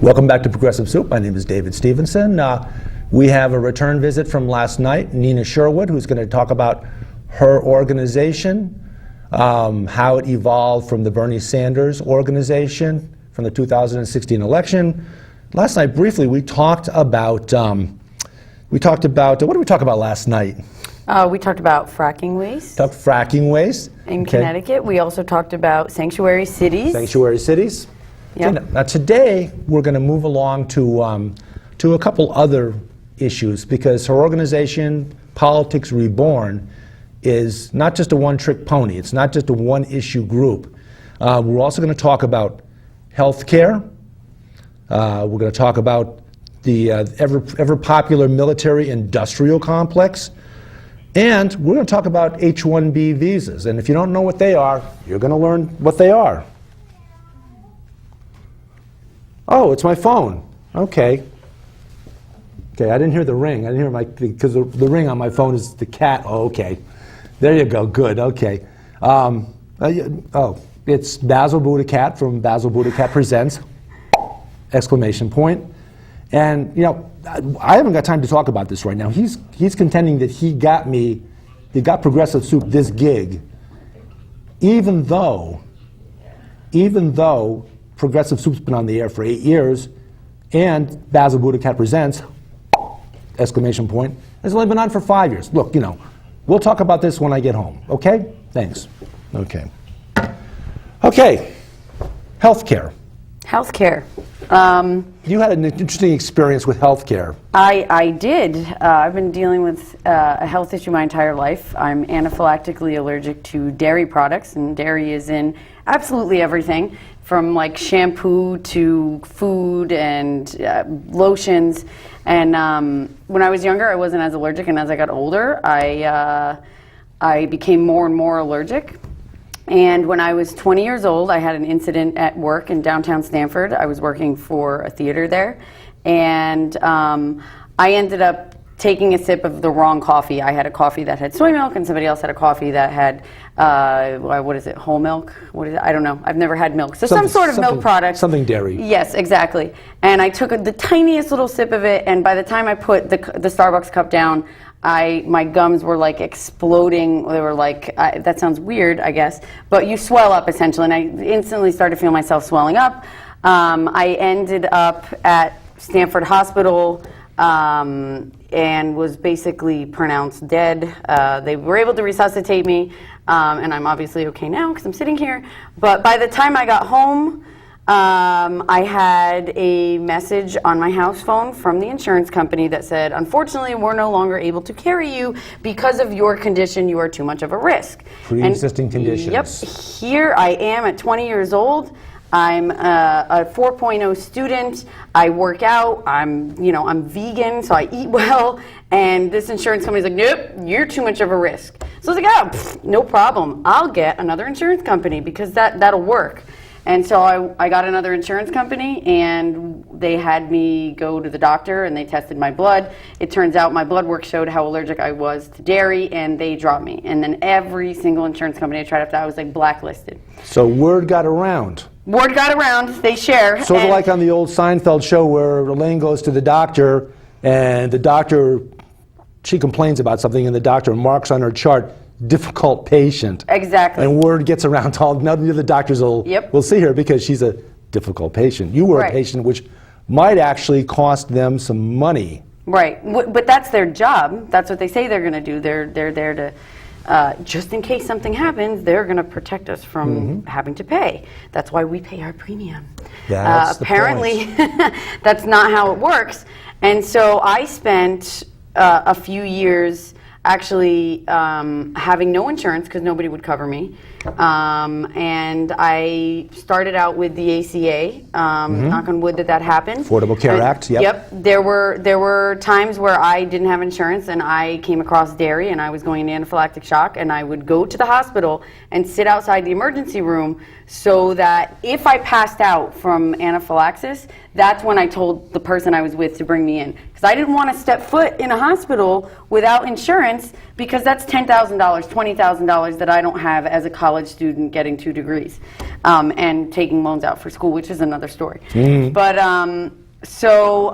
Welcome back to Progressive Soup. My name is David Stevenson. We have a return visit from last night, Nina Sherwood, who's going to talk about her organization, how it evolved from the Bernie Sanders organization from the 2016 election. Last night, briefly, we talked about, what did we talk about last night? We talked about fracking waste. Talked fracking waste. In Connecticut. We also talked about sanctuary cities. Sanctuary cities. Yep. Okay, now today, we're going to move along to a couple other issues, because her organization, Politics Reborn, is not just a one-trick pony. It's not just a one-issue group. We're also going to talk about health care. We're going to talk about the ever-popular military-industrial complex. And we're going to talk about H-1B visas. And if you don't know what they are, you're going to learn what they are. Oh, it's my phone. Okay. Okay, I didn't hear the ring. I didn't hear because the ring on my phone is the cat. Oh, okay. There you go. Good. Okay. It's Basil BuddhaCat from Basil BuddhaCat Presents! Exclamation point. And, you know, I haven't got time to talk about this right now. He's contending that he got Progressive Soup this gig, even though Progressive Soup's been on the air for 8 years, and Basil BuddhaCat Presents! Exclamation point, has only been on for 5 years. Look, you know, we'll talk about this when I get home, okay? Thanks. Okay. Okay, healthcare. Healthcare. You had an interesting experience with healthcare. I did. I've been dealing with a health issue my entire life. I'm anaphylactically allergic to dairy products, and dairy is in absolutely everything, from like shampoo to food and lotions. And when I was younger, I wasn't as allergic, and as I got older, I became more and more allergic. And when I was 20 years old, I had an incident at work in downtown Stamford. I was working for a theater there, and I ended up taking a sip of the wrong coffee. I had a coffee that had soy milk, and somebody else had a coffee that had, what is it, whole milk? What is it? I don't know. I've never had milk. So some sort of milk product. Something dairy. Yes, exactly. And I took the tiniest little sip of it, and by the time I put the Starbucks cup down, my gums were like exploding. They were like, that sounds weird, I guess, but you swell up essentially, and I instantly started feeling myself swelling up. I ended up at Stanford Hospital and was basically pronounced dead. They were able to resuscitate me, and I'm obviously okay now because I'm sitting here. But by the time I got home, I had a message on my house phone from the insurance company that said, unfortunately, we're no longer able to carry you because of your condition. You are too much of a risk. Pre-existing conditions. Yep. Here I am at 20 years old. I'm a 4.0 student. I work out. I'm vegan, so I eat well. And this insurance company's like, nope, you're too much of a risk. So I was like, no problem. I'll get another insurance company because that'll work. And so I got another insurance company, and they had me go to the doctor, and they tested my blood. It turns out my blood work showed how allergic I was to dairy, and they dropped me. And then every single insurance company I tried after, I was like blacklisted. So word got around. Word got around. They share. Sort of like on the old Seinfeld show where Elaine goes to the doctor, and the doctor, she complains about something, and the doctor marks on her chart, difficult patient. Exactly. And word gets around to all, none of the doctors will see her because she's a difficult patient. You were a patient which might actually cost them some money. Right, but that's their job. That's what they say they're going to do. They're there to, just in case something happens, they're going to protect us from having to pay. That's why we pay our premium. Yeah, apparently, that's not how it works. And so I spent a few years actually having no insurance because nobody would cover me. And I started out with the ACA, knock on wood that happened. Affordable Care Act, yep. Yep, there were times where I didn't have insurance and I came across dairy and I was going into anaphylactic shock, and I would go to the hospital and sit outside the emergency room so that if I passed out from anaphylaxis, that's when I told the person I was with to bring me in. Because I didn't want to step foot in a hospital without insurance, because that's $10,000, $20,000 that I don't have as a college student getting 2 degrees and taking loans out for school, which is another story. But so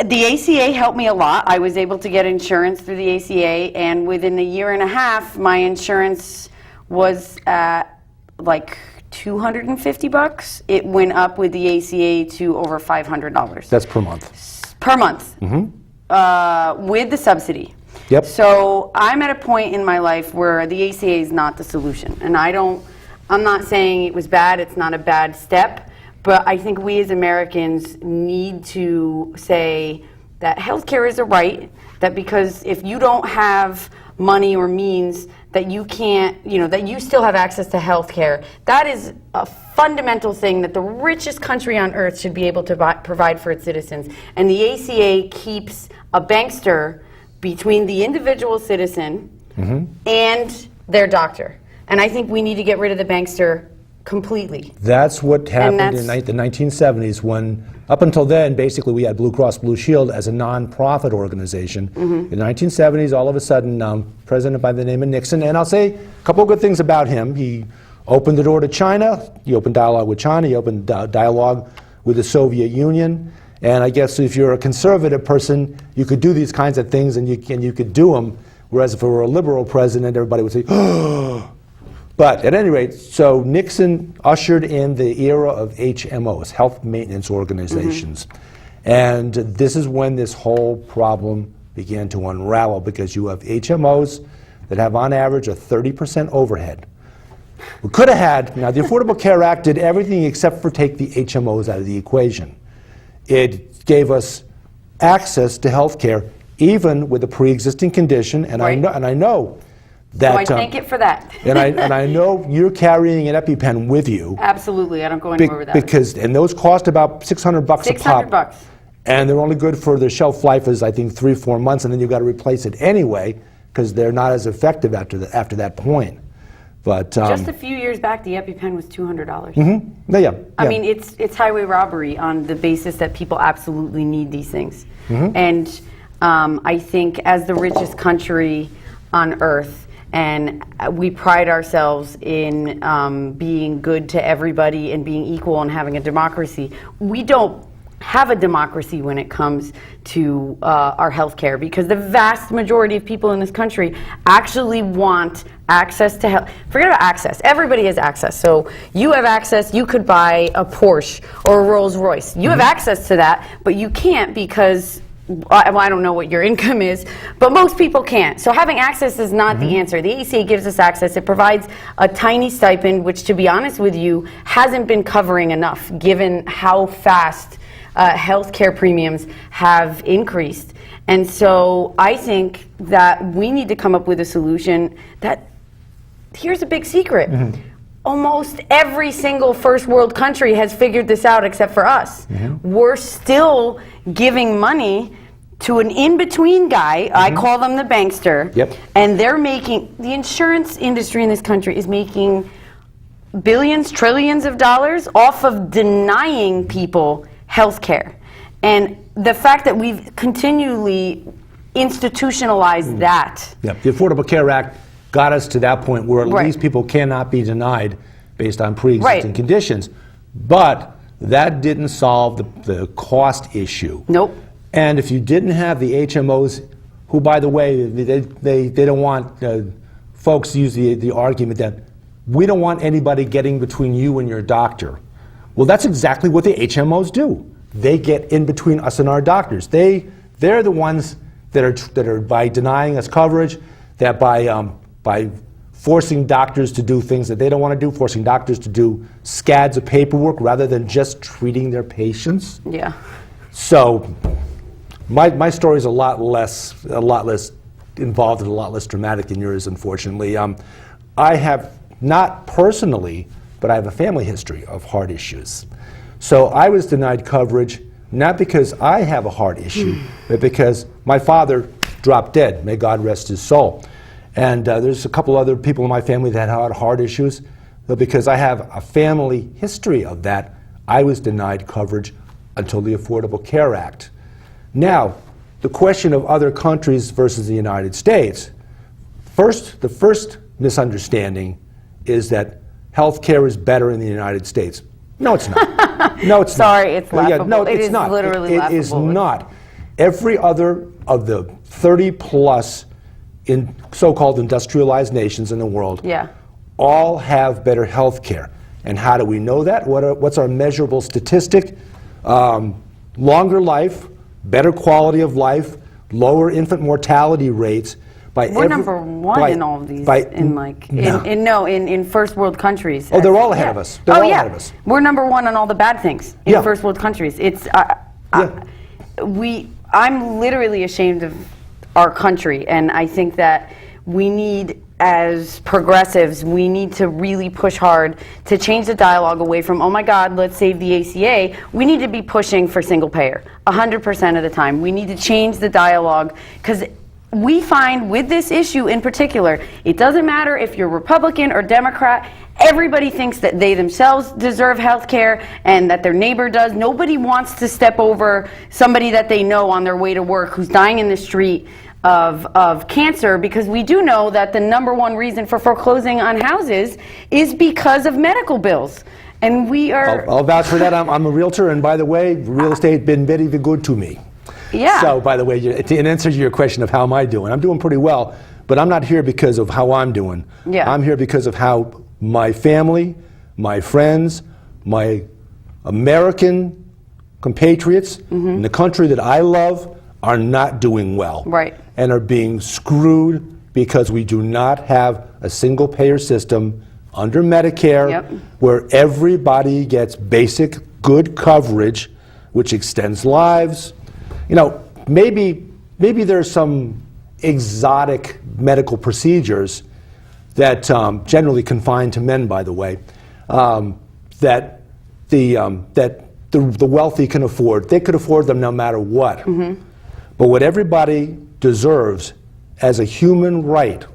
the ACA helped me a lot. I was able to get insurance through the ACA, and within a year and a half, my insurance was at like $250. It went up with the ACA to over $500. That's per month. Per month. With the subsidy. Yep. So I'm at a point in my life where the ACA is not the solution. And I'm not saying it was bad, it's not a bad step, but I think we as Americans need to say that healthcare is a right, that because if you don't have money or means, that you can't, that you still have access to healthcare. That is a fundamental thing that the richest country on earth should be able to provide for its citizens. And the ACA keeps a bankster between the individual citizen and their doctor. And I think we need to get rid of the bankster completely. That's what happened in the 1970s, when, up until then, basically we had Blue Cross Blue Shield as a non-profit organization. In the 1970s, all of a sudden, president by the name of Nixon, and I'll say a couple of good things about him. He opened the door to China, he opened dialogue with China, he opened dialogue with the Soviet Union, and I guess if you're a conservative person, you could do these kinds of things and you could do them, whereas if it were a liberal president, everybody would say, oh. But at any rate, so Nixon ushered in the era of HMOs, health maintenance organizations. And this is when this whole problem began to unravel, because you have HMOs that have on average a 30% overhead. We could have had, now the Affordable Care Act did everything except for take the HMOs out of the equation. It gave us access to health care even with a pre-existing condition, and I know that, so I thank it for that. and I know you're carrying an EpiPen with you. Absolutely, I don't go anywhere without it. And those cost about $600 a pop. $600. And they're only good for, their shelf life is I think 3-4 months, and then you've got to replace it anyway, because they're not as effective after that point. But just a few years back, the EpiPen was $200. Yeah. I mean, it's highway robbery on the basis that people absolutely need these things. And I think as the richest country on earth, and we pride ourselves in being good to everybody and being equal and having a democracy, we don't have a democracy when it comes to our health care, because the vast majority of people in this country actually want access to health. Forget about access. Everybody has access. So you have access. You could buy a Porsche or a Rolls Royce. You have access to that, but you can't because I don't know what your income is, but most people can't. So having access is not the answer. The ACA gives us access. It provides a tiny stipend, which, to be honest with you, hasn't been covering enough given how fast healthcare premiums have increased. And so I think that we need to come up with a solution that, here's a big secret. Almost every single first world country has figured this out except for us. We're still giving money to an in-between guy, I call them the bankster, and they're making, the insurance industry in this country is making billions, trillions of dollars off of denying people health care. And the fact that we've continually institutionalized that. The Affordable Care Act got us to that point where at least people cannot be denied based on pre-existing conditions. But that didn't solve the cost issue. Nope. And if you didn't have the HMOs, who, by the way, they don't want, folks use the argument that we don't want anybody getting between you and your doctor. Well, that's exactly what the HMOs do. They get in between us and our doctors. They're the ones that are by denying us coverage, that by forcing doctors to do things that they don't want to do, forcing doctors to do scads of paperwork rather than just treating their patients. Yeah. So my story is a lot less involved and a lot less dramatic than yours, unfortunately. I have, not personally, but I have a family history of heart issues. So I was denied coverage not because I have a heart issue, but because my father dropped dead, may God rest his soul. And there's a couple other people in my family that had heart issues, But because I have a family history of that, I was denied coverage until the Affordable Care Act. Now, the question of other countries versus the United States, the first misunderstanding is that health care is better in the United States. No, it's not. No, it's not. Sorry, it's laughable. No, It it's is not. literally It is laughable. not. Every other of the 30-plus in so-called industrialized nations in the world Yeah. all have better health care. And how do we know that? What's our measurable statistic? Longer life, better quality of life, lower infant mortality rates. We're number one in all of these. In first world countries. Oh, they're all ahead of us. They're all ahead of us. We're number one on all the bad things in first world countries. I'm literally ashamed of our country, and I think that we need, as progressives, we need to really push hard to change the dialogue away from, oh my God, let's save the ACA. We need to be pushing for single payer 100% of the time. We need to change the dialogue, because we find with this issue in particular, it doesn't matter if you're Republican or Democrat, everybody thinks that they themselves deserve health care and that their neighbor does. Nobody wants to step over somebody that they know on their way to work who's dying in the street of cancer, because we do know that the number one reason for foreclosing on houses is because of medical bills. And we are... I'll vouch for that. I'm a realtor, and by the way, real estate been very good to me. Yeah. So, by the way, in answer to your question of how am I doing, I'm doing pretty well, but I'm not here because of how I'm doing. Yeah. I'm here because of how my family, my friends, my American compatriots in the country that I love are not doing well. Right. And are being screwed because we do not have a single payer system under Medicare where everybody gets basic good coverage, which extends lives. You know, maybe there's some exotic medical procedures that generally confined to men, by the way, that the wealthy can afford. They could afford them no matter what. But what everybody deserves as a human right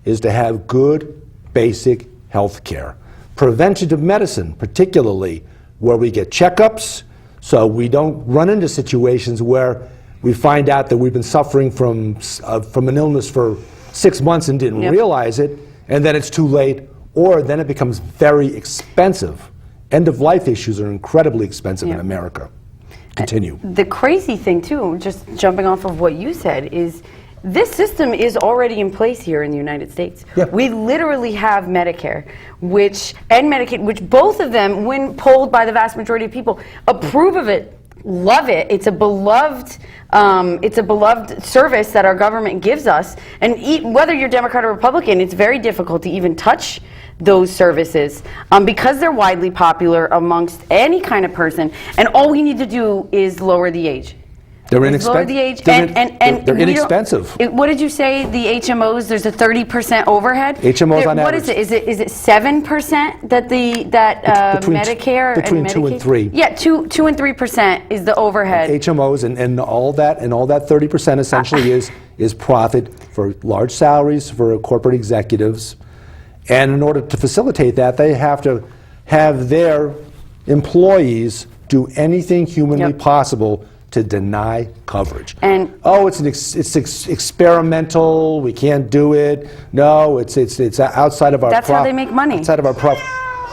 is to have good basic health care. Preventative medicine, particularly, where we get checkups, so we don't run into situations where we find out that we've been suffering from an illness for 6 months and didn't realize it, and then it's too late, or then it becomes very expensive. End-of-life issues are incredibly expensive in America. Continue. The crazy thing, too, just jumping off of what you said, is this system is already in place here in the United States. We literally have Medicare, and Medicaid, which both of them, when polled by the vast majority of people, approve of it, love it. It's a beloved service that our government gives us. And whether you're Democrat or Republican, it's very difficult to even touch those services because they're widely popular amongst any kind of person. And all we need to do is lower the age. They're inexpensive. Lower the age, they're inexpensive. What did you say? The HMOs. There's a 30% overhead. HMOs on what average. Is it? Is it 7% that Medicare between and 2 and 3? Yeah, 2 and 3% is the overhead. HMOs and all that 30% essentially is profit for large salaries for corporate executives, and in order to facilitate that, they have to have their employees do anything humanly possible to deny coverage. And it's experimental. We can't do it. No, it's outside of our. That's how they make money. Outside of our profit.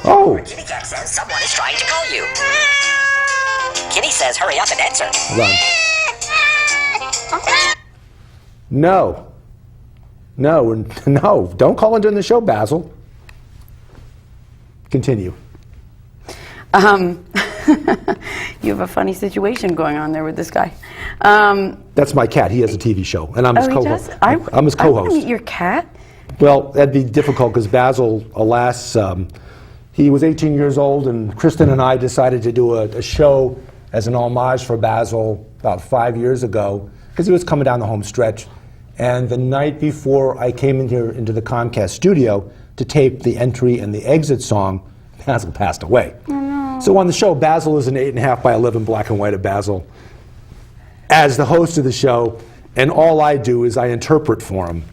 Oh. Kitty Cat says someone is trying to call you. Kitty says hurry up and answer. Hold on. No. No. Don't call in during the show, Basil. Continue. You have a funny situation going on there with this guy. That's my cat. He has a TV show, and I'm his co-host. I'm his I want co-host. to meet your cat. Well, that'd be difficult because Basil, alas, he was 18 years old, and Kristen and I decided to do a show as an homage for Basil about 5 years ago because he was coming down the home stretch. And the night before I came in here into the Comcast studio to tape the entry and the exit song, Basil passed away. So on the show, Basil is an 8.5 by 11 black and white of Basil as the host of the show, and all I do is I interpret for him.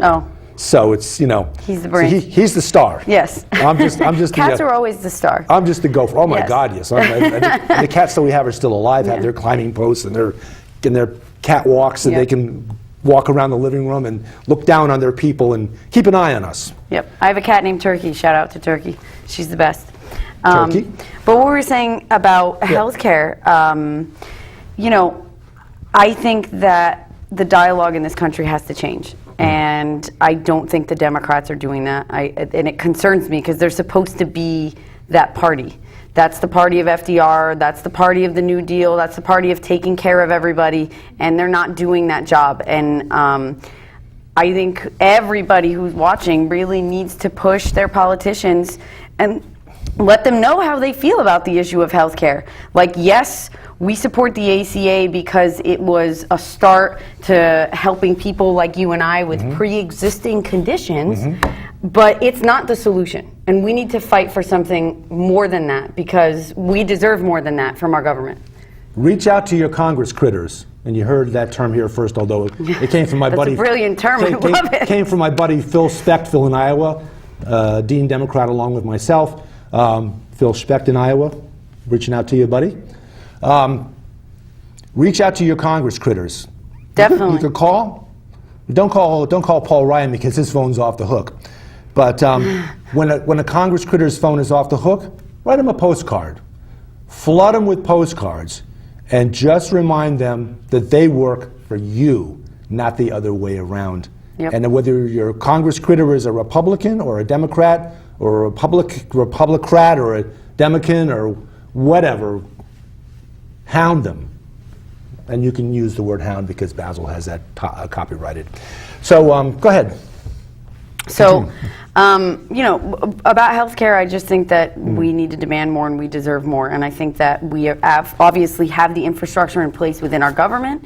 So it's, you know. He's the brain. So he's the star. Yes. I'm just Cats the, are always the star. I'm just the gopher. Oh my Yes. God, yes. And the cats that we have are still alive, have their climbing posts and their cat walks, and they can walk around the living room and look down on their people and keep an eye on us. Yep. I have a cat named Turkey. Shout out to Turkey. She's the best. Turkey? But what we were saying about healthcare, you know, I think that the dialogue in this country has to change. And I don't think the Democrats are doing that. And it concerns me because they're supposed to be that party. That's the party of FDR, that's the party of the New Deal, that's the party of taking care of everybody, and they're not doing that job. And I think everybody who's watching really needs to push their politicians and let them know how they feel about the issue of health care. Like, yes, we support the ACA because it was a start to helping people like you and I with pre-existing conditions, but it's not the solution. And we need to fight for something more than that because we deserve more than that from our government. Reach out to your Congress critters. And you heard that term here first, although it came from my buddy. That's a brilliant term. I love it. Came from my buddy Phil Specht in Iowa, Dean Democrat along with myself. Phil Specht in Iowa, reaching out to you, buddy. Reach out to your Congress critters. Definitely. You could call. Don't call Paul Ryan because his phone's off the hook. But when a Congress critter's phone is off the hook, write him a postcard. Flood them with postcards, and just remind them that they work for you, not the other way around. Yep. And whether your Congress critter is a Republican or a Democrat or a Republicrat or a Democrat or whatever, hound them. And you can use the word hound because Basil has that copyrighted. So go ahead. So, you know, about healthcare, I just think that we need to demand more and we deserve more. And I think that we obviously have the infrastructure in place within our government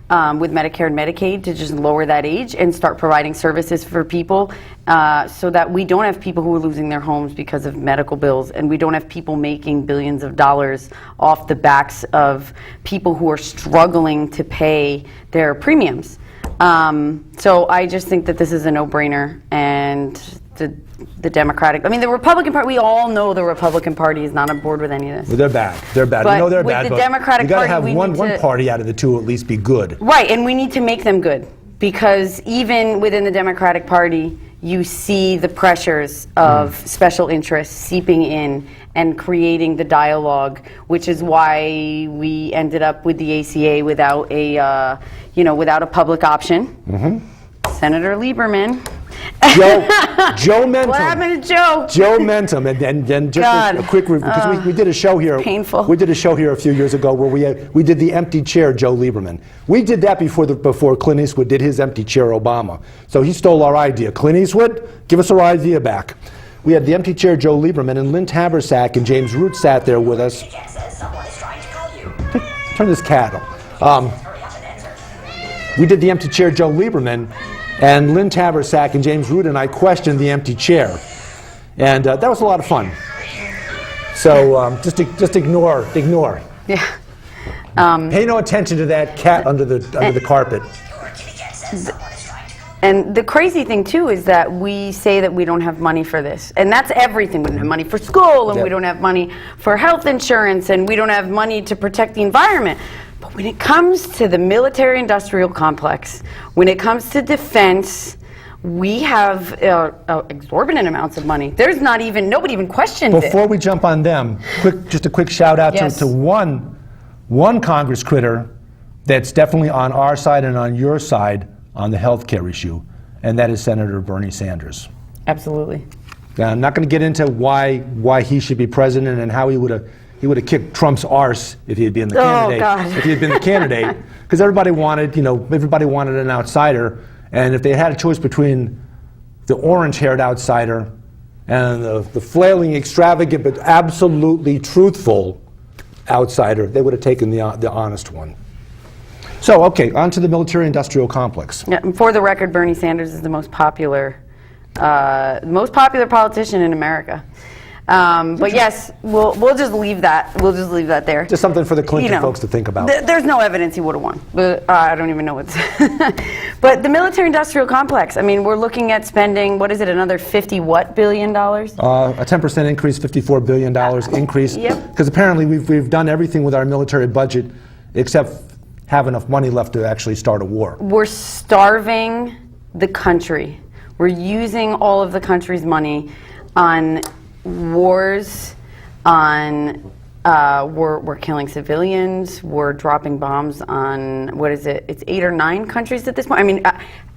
with Medicare and Medicaid to just lower that age and start providing services for people so that we don't have people who are losing their homes because of medical bills, and we don't have people making billions of dollars off the backs of people who are struggling to pay their premiums. So I just think that this is a no-brainer, and the Democratic, I mean, the Republican Party, we all know the Republican Party is not on board with any of this. Well, they're bad. They're bad. But We know they're with bad, the but Democratic you got to Party, have one party out of the two at least be good. Right, and we need to make them good, because even within the Democratic Party, you see the pressures of special interests seeping in and creating the dialogue, which is why we ended up with the ACA without a, without a public option. Senator Lieberman. Joe Mentum. What happened to Joe? Joe Mentum, and just a quick review, because we did a show here. Painful. We did a show here a few years ago where we did the empty chair Joe Lieberman. We did that before Clint Eastwood did his empty chair Obama. So he stole our idea. Clint Eastwood, give us our idea back. We had the empty chair Joe Lieberman, and Lynn Tabersack and James Root sat there with us. Turn this cat on. We did the empty chair Joe Lieberman, and Lynn Tabersack and James Root and I questioned the empty chair. And that was a lot of fun. So just ignore. Yeah. Pay no attention to that cat under the carpet. And the crazy thing, too, is that we say that we don't have money for this. And that's everything. We don't have money for school, and we don't have money for health insurance, and we don't have money to protect the environment. But when it comes to the military-industrial complex, when it comes to defense, we have exorbitant amounts of money. There's nobody even questioned it. Before we jump on them, just a quick shout out to one Congress critter that's definitely on our side and on your side on the health care issue, and that is Senator Bernie Sanders. Absolutely. Now, I'm not going to get into why he should be president and how he would have kicked Trump's arse if he had been the candidate. God. If he had been the candidate, because everybody wanted an outsider, and if they had a choice between the orange-haired outsider and the flailing, extravagant, but absolutely truthful outsider, they would have taken the honest one. So, okay, on to the military-industrial complex. Yeah, and for the record, Bernie Sanders is the most popular politician in America. But yes, we'll just leave that. We'll just leave that there. Just something for the Clinton folks to think about. There's no evidence he would have won. But I don't even know what's. But the military-industrial complex. I mean, we're looking at spending. What is it? Another $50 billion? A 10% increase, $54 billion increase. Yep. Because apparently we've done everything with our military budget except have enough money left to actually start a war. We're starving the country. We're using all of the country's money on wars, on we're killing civilians, we're dropping bombs on, what is it, it's 8 or 9 countries at this point. I mean,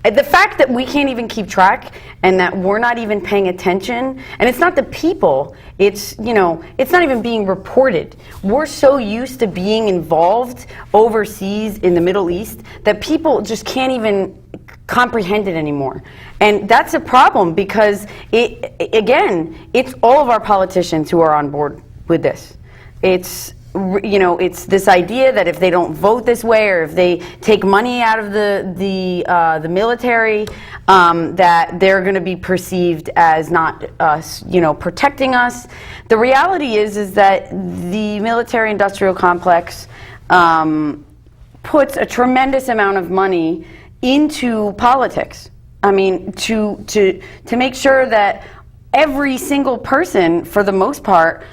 the fact that we can't even keep track and that we're not even paying attention, and it's not the people, it's, you know, it's not even being reported. We're so used to being involved overseas in the Middle East that people just can't even comprehend it anymore. And that's a problem because, it's all of our politicians who are on board with this. It's, you know, it's this idea that if they don't vote this way or if they take money out of the military, that they're going to be perceived as not, you know, protecting us. The reality is that the military-industrial complex puts a tremendous amount of money into politics. I mean, to make sure that every single person, for the most part,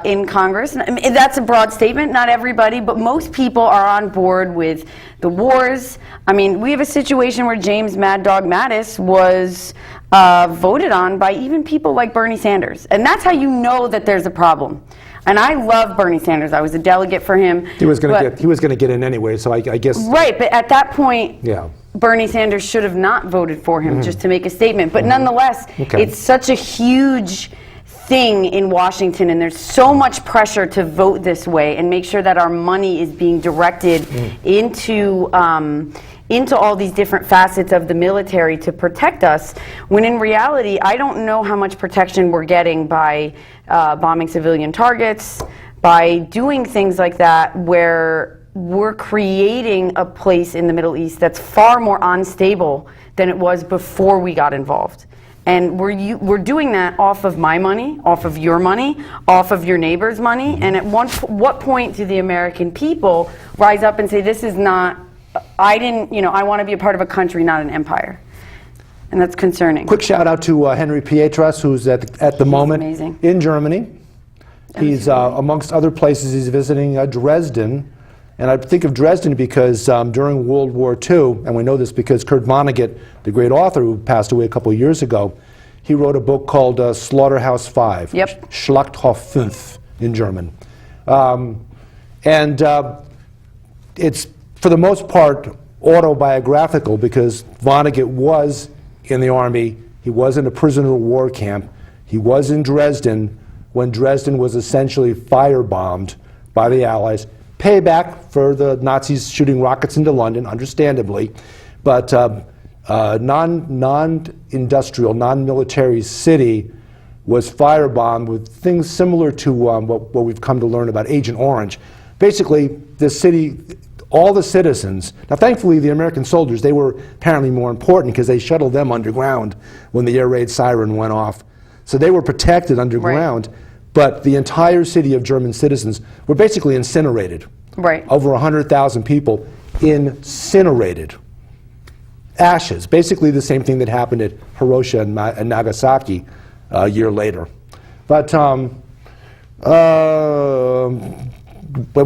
in Congress, I mean, that's a broad statement, not everybody, but most people are on board with the wars. I mean, we have a situation where James Mad Dog Mattis was voted on by even people like Bernie Sanders. And that's how you know that there's a problem. And I love Bernie Sanders. I was a delegate for him. He was going to get in anyway, so I guess. Right, but at that point, yeah, Bernie Sanders should have not voted for him just to make a statement. But nonetheless, it's such a huge thing in Washington, and there's so much pressure to vote this way and make sure that our money is being directed into all these different facets of the military to protect us, when in reality, I don't know how much protection we're getting by bombing civilian targets, by doing things like that, where we're creating a place in the Middle East that's far more unstable than it was before we got involved. And we're doing that off of my money, off of your money, off of your neighbor's money. And at what point do the American people rise up and say, this is not, I want to be a part of a country, not an empire? And that's concerning. Quick shout out to Henry Pietras, who's at the moment amazing. In Germany. He's, amongst other places, he's visiting Dresden. And I think of Dresden because during World War II, and we know this because Kurt Vonnegut, the great author who passed away a couple of years ago, he wrote a book called Slaughterhouse 5, Schlachthof 5 in German. It's, for the most part, autobiographical because Vonnegut was in the army, he was in a prisoner of war camp, he was in Dresden when Dresden was essentially firebombed by the Allies. Payback for the Nazis shooting rockets into London, understandably, but non-industrial, non-military city was firebombed with things similar to what we've come to learn about Agent Orange. Basically, the city, all the citizens, now thankfully the American soldiers, they were apparently more important because they shuttled them underground when the air raid siren went off. So they were protected underground. Right. But the entire city of German citizens were basically incinerated. Right. Over 100,000 people incinerated. Ashes. Basically the same thing that happened at Hiroshima and Nagasaki a year later. But have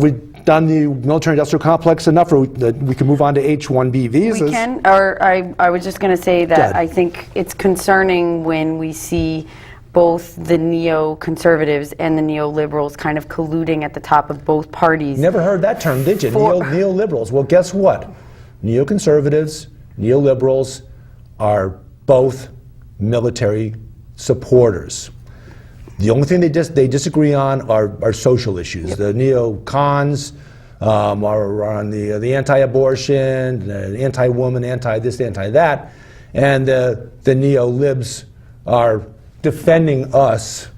we done the military-industrial complex enough, or we can move on to H-1B visas? We can, or I was just going to say that I think it's concerning when we see both the neoconservatives and the neoliberals kind of colluding at the top of both parties. Never heard that term, did you? Neoliberals. Well, guess what? Neoconservatives, neoliberals are both military supporters. The only thing they disagree on are social issues. Yep. The neocons are on the anti-abortion, the anti-woman, anti-this, anti-that, and the Neo-Libs are defending us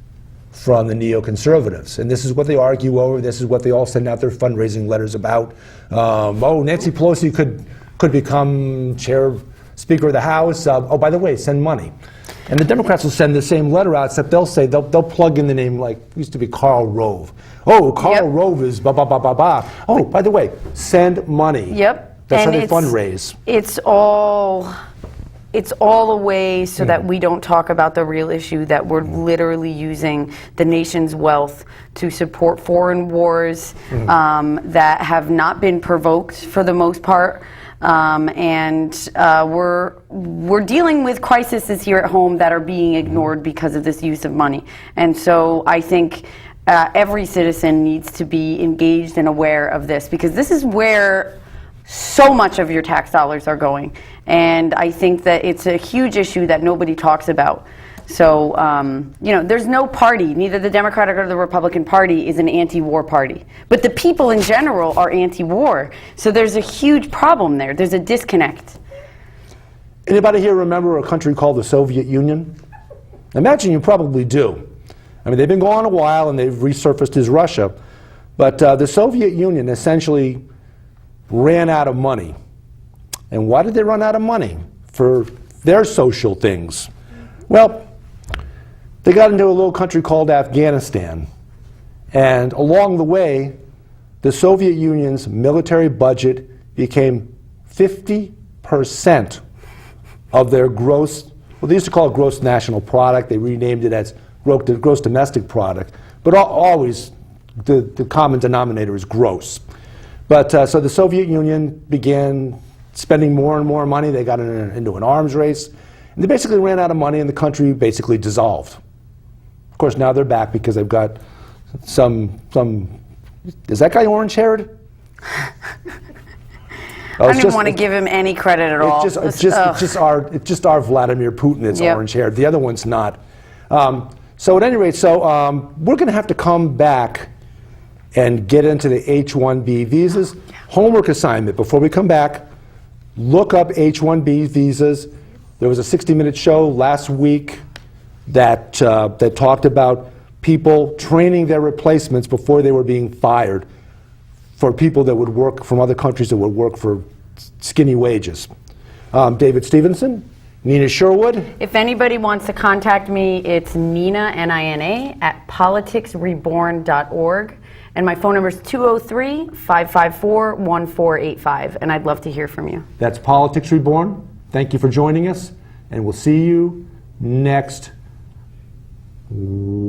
from the neoconservatives. And this is what they argue over. This is what they all send out their fundraising letters about. Nancy Pelosi could become chair Speaker of the House, oh, by the way, send money. And the Democrats will send the same letter out, except they'll say, they'll plug in the name, like, used to be Karl Rove. Oh, Karl Rove is ba ba ba ba ba. Oh, by the way, send money. Yep. That's And how they fundraise. It's all a way so that we don't talk about the real issue, that we're literally using the nation's wealth to support foreign wars that have not been provoked for the most part. We're dealing with crises here at home that are being ignored because of this use of money. And so I think every citizen needs to be engaged and aware of this, because this is where so much of your tax dollars are going. And I think that it's a huge issue that nobody talks about. So, there's no party, neither the Democratic or the Republican Party is an anti-war party. But the people in general are anti-war. So there's a huge problem there. There's a disconnect. Anybody here remember a country called the Soviet Union? Imagine you probably do. I mean, they've been gone a while and they've resurfaced as Russia. But the Soviet Union essentially ran out of money. And why did they run out of money? For their social things. Well, they got into a little country called Afghanistan. And along the way, the Soviet Union's military budget became 50% of their gross, well, they used to call it gross national product. They renamed it as gross domestic product. But always, the common denominator is gross. But so the Soviet Union began spending more and more money. They got into an arms race. And they basically ran out of money and the country basically dissolved. Of course, now they're back because they've got some is that guy orange-haired? I don't even want to give him any credit at all. It's just our Vladimir Putin that's orange-haired. The other one's not. So at any rate, we're going to have to come back and get into the H-1B visas. Homework assignment. Before we come back, look up H-1B visas. There was a 60-minute show last week that talked about people training their replacements before they were being fired for people that would work from other countries that would work for skinny wages. David Stevenson, Nina Sherwood. If anybody wants to contact me, it's Nina, N-I-N-A, at politicsreborn.org. And my phone number is 203-554-1485. And I'd love to hear from you. That's Politics Reborn. Thank you for joining us. And we'll see you next Wednesday.